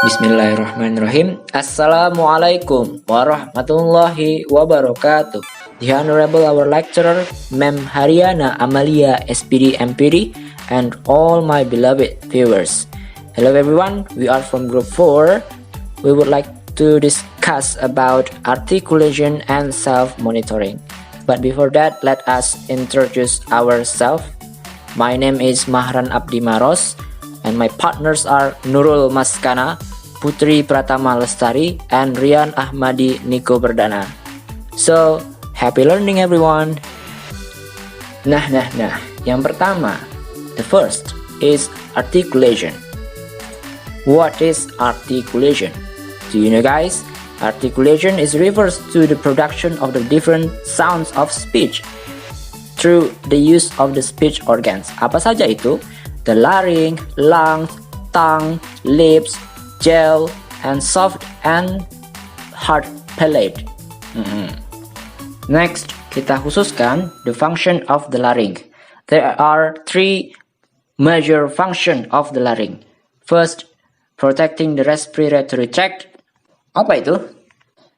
Bismillahirrahmanirrahim. Assalamualaikum warahmatullahi wabarakatuh. The Honorable our lecturer, Mem Haryana Amalia SPD MPD, and all my beloved viewers. Hello everyone, we are from group 4. We would like to discuss about articulation and self-monitoring. But before that, let us introduce ourselves. My name is Mahran Abdi Maros, and my partners are Nurul Maskana, Putri, Pratama, Lestari, and Rian, Ahmadi, Niko, Perdana. So, happy learning everyone! Nah, yang pertama, the first is articulation. What is articulation? Do you know guys? Articulation is refers to the production of the different sounds of speech through the use of the speech organs. Apa saja itu? The larynx, lungs, tongue, lips, jaw, and soft and hard palate. Next, kita khususkan the function of the larynx. There are three major functions of the larynx. First, protecting the respiratory tract. Apa itu?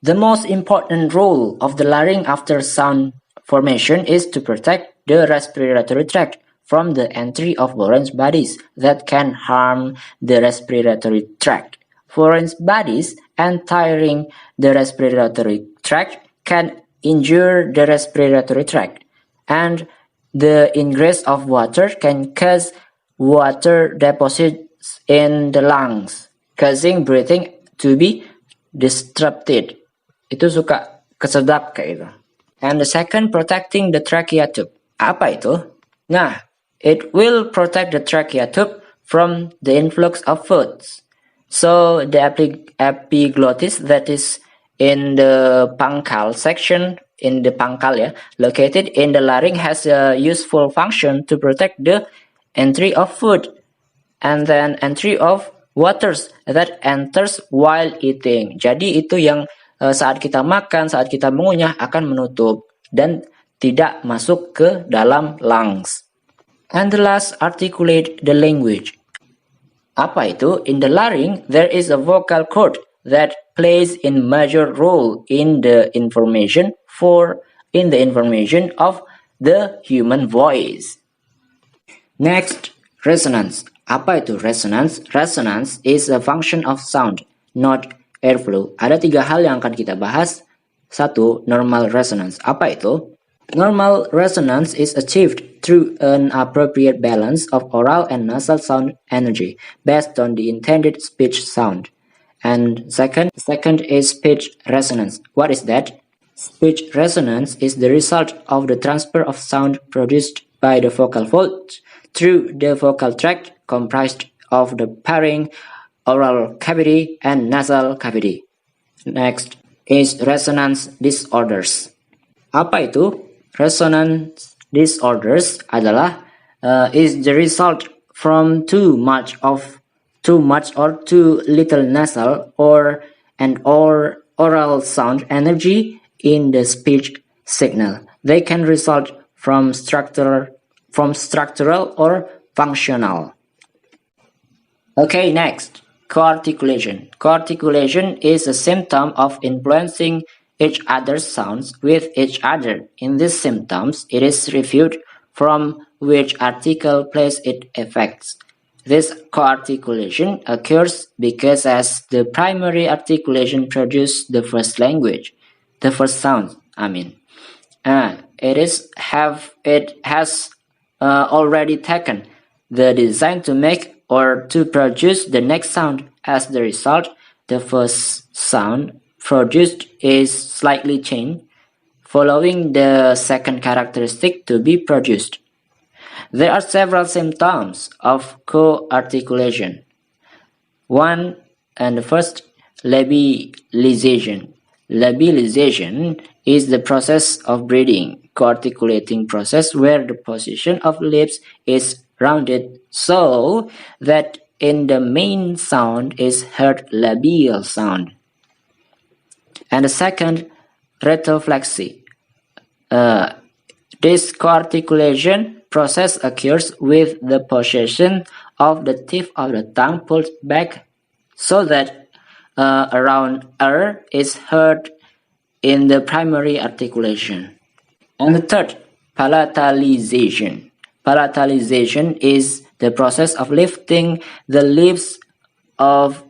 The most important role of the larynx after sound formation is to protect the respiratory tract from the entry of foreign bodies that can harm the respiratory tract. Foreign bodies entering the respiratory tract can injure the respiratory tract, and the ingress of water can cause water deposits in the lungs, causing breathing to be disrupted. Itu suka kesedap kayak itu. And the second, protecting the trachea tube. Apa itu? Nah, it will protect the trachea tube from the influx of foods. So the epiglottis that is in the punctal section, in the punctal located in the larynx has a useful function to protect the entry of food and then entry of waters that enters while eating. Jadi itu yang saat kita makan, saat kita mengunyah akan menutup dan tidak masuk ke dalam lungs. And the last, articulate the language. Apa itu? In the larynx, there is a vocal cord that plays a major role in the information of the human voice. Next, resonance. Apa itu resonance? Resonance is a function of sound, not airflow. Ada 3 hal yang akan kita bahas. 1. Normal resonance. Apa itu? Normal resonance is achieved through an appropriate balance of oral and nasal sound energy based on the intended speech sound. And second is speech resonance. What is that? Speech resonance is the result of the transfer of sound produced by the vocal folds through the vocal tract comprised of the pharynx, oral cavity, and nasal cavity. Next is resonance disorders. Apa itu? Resonance disorders adalah is the result from too much or too little nasal or oral sound energy in the speech signal. They can result from structural or functional. Okay, next, co-articulation. Co-articulation is a symptom of influencing each other's sounds with each other. In these symptoms, it is reviewed from which article plays its effects. This co-articulation occurs because as the primary articulation produces the first sound. It has already taken the design to make or to produce the next sound. As the result, the first sound produced is slightly changed, following the second characteristic to be produced. There are several symptoms of co-articulation. One, and the first, labialization. Labialization is the process of breathing, co-articulating process where the position of lips is rounded so that in the main sound is heard labial sound. And the second, retroflexy. This co-articulation process occurs with the position of the tip of the tongue pulled back so that around is heard in the primary articulation. And the third, palatalization. Palatalization is the process of lifting the leaves of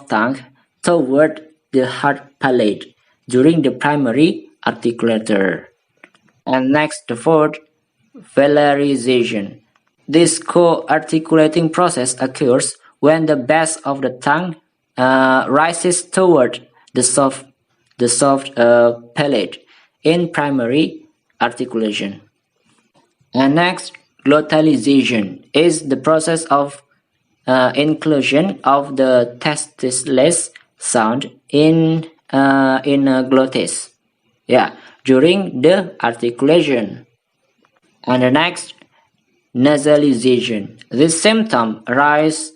tongue toward the hard palate during the primary articulator. And next, the fourth, velarization. This co-articulating process occurs when the base of the tongue rises toward the soft palate in primary articulation. And next, glottalization is the process of inclusion of the testiless sound in a glottis. Yeah, during the articulation. And the next, nasalization. This symptom arises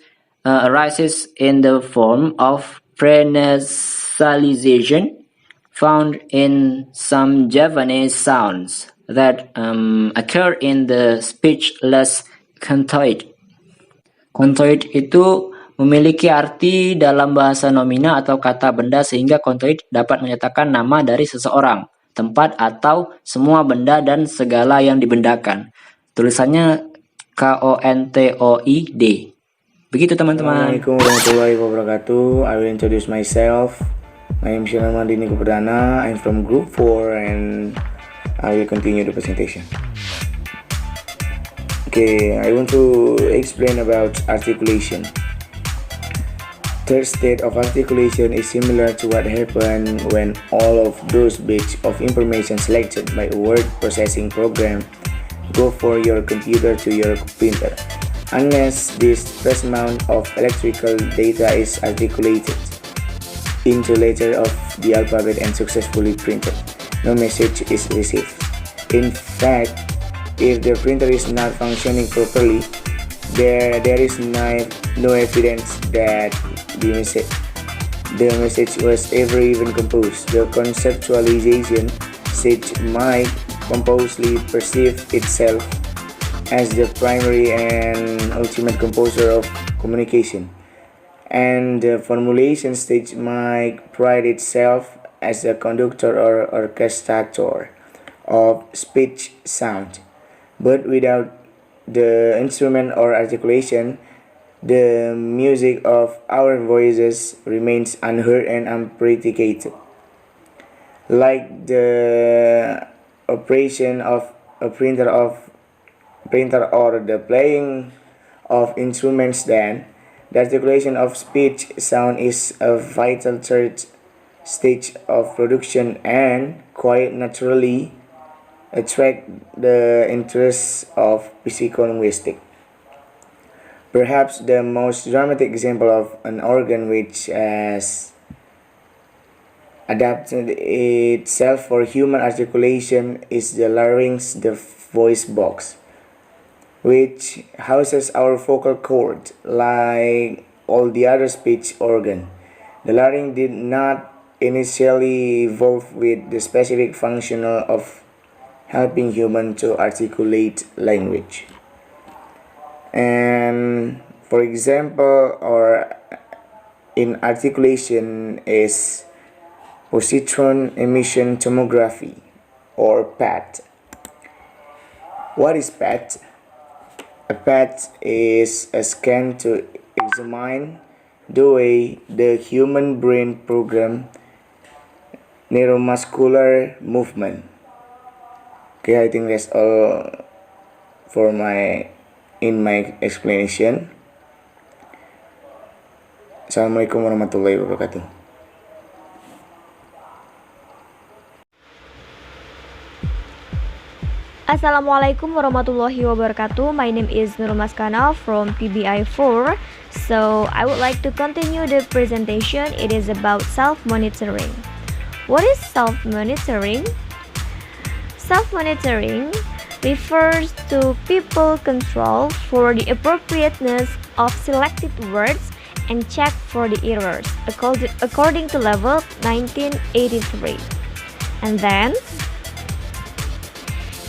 in the form of prenasalization found in some Javanese sounds that occur in the speechless contoid. Contoid itu memiliki arti dalam bahasa nomina atau kata benda sehingga contoid dapat menyatakan nama dari seseorang, tempat, atau semua benda dan segala yang dibendakan. Tulisannya KONTOID. Begitu teman-teman. Assalamualaikum warahmatullahi wabarakatuh. I will introduce myself. My name is Ahmadi Niko Perdana. I'm from Group 4 and I will continue the presentation. Okay, I want to explain about articulation. Third state of articulation is similar to what happened when all of those bits of information selected by a word processing program go for your computer to your printer. Unless this first amount of electrical data is articulated into letter of the alphabet and successfully printed, no message is received. In fact, if the printer is not functioning properly, there is no evidence that the message was ever even composed. The conceptualization stage might composely perceive itself as the primary and ultimate composer of communication, and the formulation stage might pride itself as the conductor or orchestrator of speech sound. But without the instrument or articulation, the music of our voices remains unheard and unpredicated. Like the operation of a printer or the playing of instruments, then the articulation of speech sound is a vital third stage of production and quite naturally attract the interest of psycholinguistics. Perhaps the most dramatic example of an organ which has adapted itself for human articulation is the larynx, the voice box, which houses our vocal cord like all the other speech organ. The larynx did not initially evolve with the specific function of helping humans to articulate language. And for example, or in articulation is positron emission tomography or PET. What is PET? A PET is a scan to examine the way the human brain program neuromuscular movement. Okay, I think that's all for my explanation. Assalamualaikum warahmatullahi wabarakatuh. Assalamualaikum warahmatullahi wabarakatuh. My name is Nurul Maskana from PBI 4. So I would like to continue the presentation. It is about self-monitoring. What is self-monitoring? Self-monitoring refers to people control for the appropriateness of selected words and check for the errors according to level 1983. And then,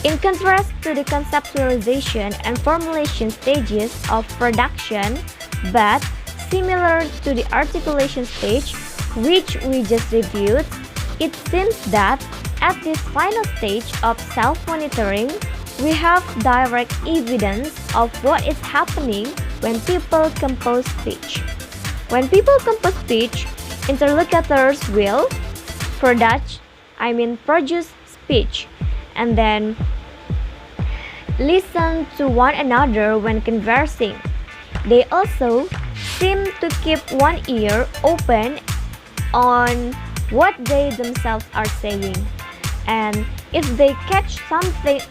in contrast to the conceptualization and formulation stages of production, but similar to the articulation stage, which we just reviewed, it seems that at this final stage of self-monitoring, we have direct evidence of what is happening when people compose speech. When people compose speech, interlocutors will produce speech and then listen to one another when conversing. They also seem to keep one ear open on what they themselves are saying. And if they catch something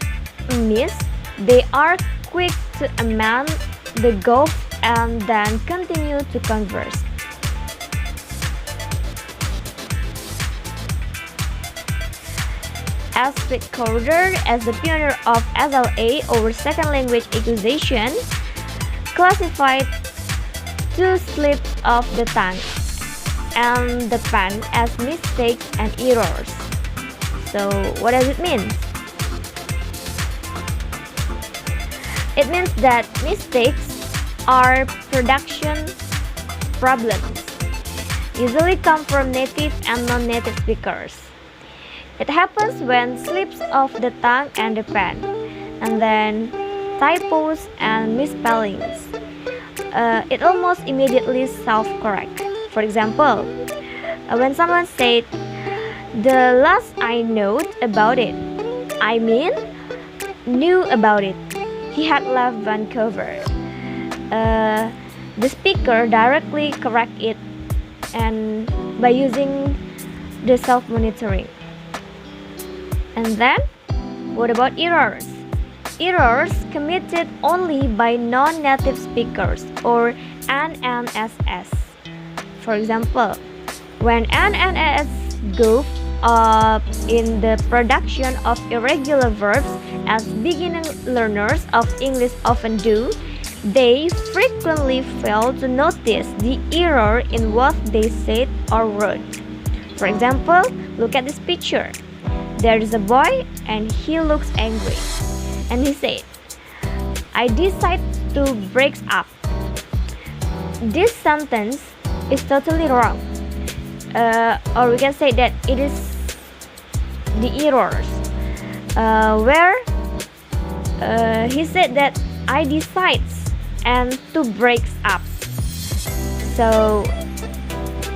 amiss, they are quick to amend the gaffe and then continue to converse. As recorded as the pioneer of SLA or second language acquisition, classified two slips of the tongue and the pen as mistakes and errors. So what does it mean? It means that mistakes are production problems, usually come from native and non-native speakers. It happens when slips of the tongue and the pen, and then typos and misspellings. It almost immediately self-correct. For example, when someone said, "The last I know about it," I mean, knew about it. He had left Vancouver. The speaker directly correct it and by using the self-monitoring. And then, what about errors? Errors committed only by non-native speakers or NNSS. For example, when NNSS goof up in the production of irregular verbs, as beginning learners of English often do, they frequently fail to notice the error in what they said or wrote. For example, look at this picture. There is a boy and he looks angry. And he said, "I decide to break up." This sentence is totally wrong. Or we can say that it is the errors. Where he said that I decides and to breaks up. So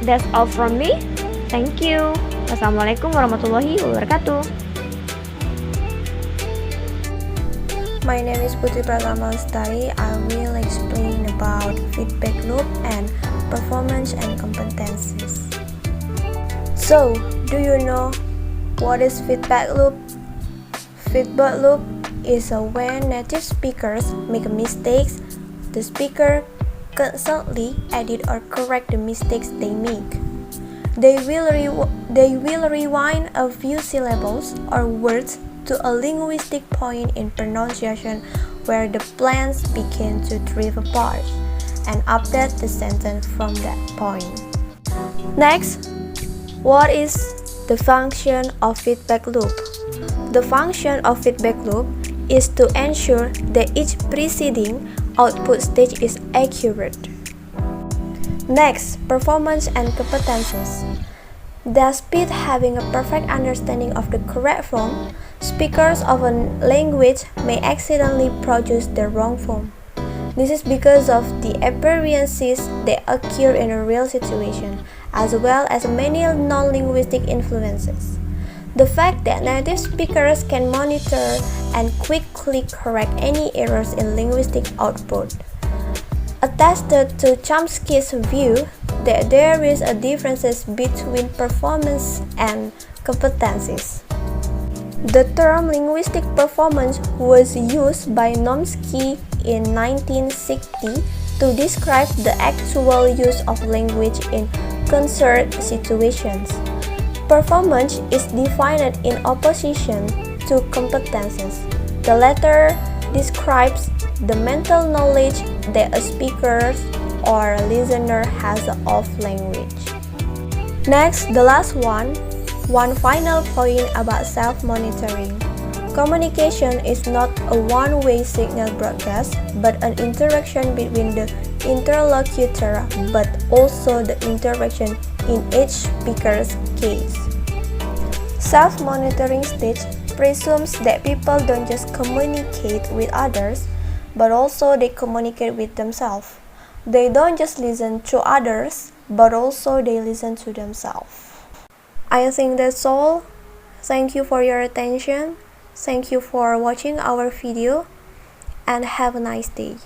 that's all from me. Thank you. Wassalamualaikum warahmatullahi wabarakatuh. My name is Putri Pratama Lestari. I will explain about feedback loop and performance and competencies. So, do you know what is feedback loop? Feedback loop is when native speakers make mistakes, the speaker constantly edit or correct the mistakes they make. They will rewind a few syllables or words to a linguistic point in pronunciation where the plans begin to drift apart and update the sentence from that point. Next, what is the function of feedback loop? The function of feedback loop is to ensure that each preceding output stage is accurate. Next, performance and competences. Despite having a perfect understanding of the correct form, speakers of a language may accidentally produce the wrong form. This is because of the aberrancies that occur in a real situation, as well as many non-linguistic influences. The fact that native speakers can monitor and quickly correct any errors in linguistic output attested to Chomsky's view that there is a difference between performance and competencies. The term linguistic performance was used by Chomsky in 1960 to describe the actual use of language in concert situations. Performance is defined in opposition to competences. The latter describes the mental knowledge that a speaker or listener has of language. Next, the last one final point about self-monitoring. Communication is not a one-way signal broadcast, but an interaction between the interlocutor but also the interaction in each speaker's case. Self-monitoring stage presumes that people don't just communicate with others, but also they communicate with themselves. They don't just listen to others, but also they listen to themselves. I think that's all. Thank you for your attention. Thank you for watching our video, and have a nice day.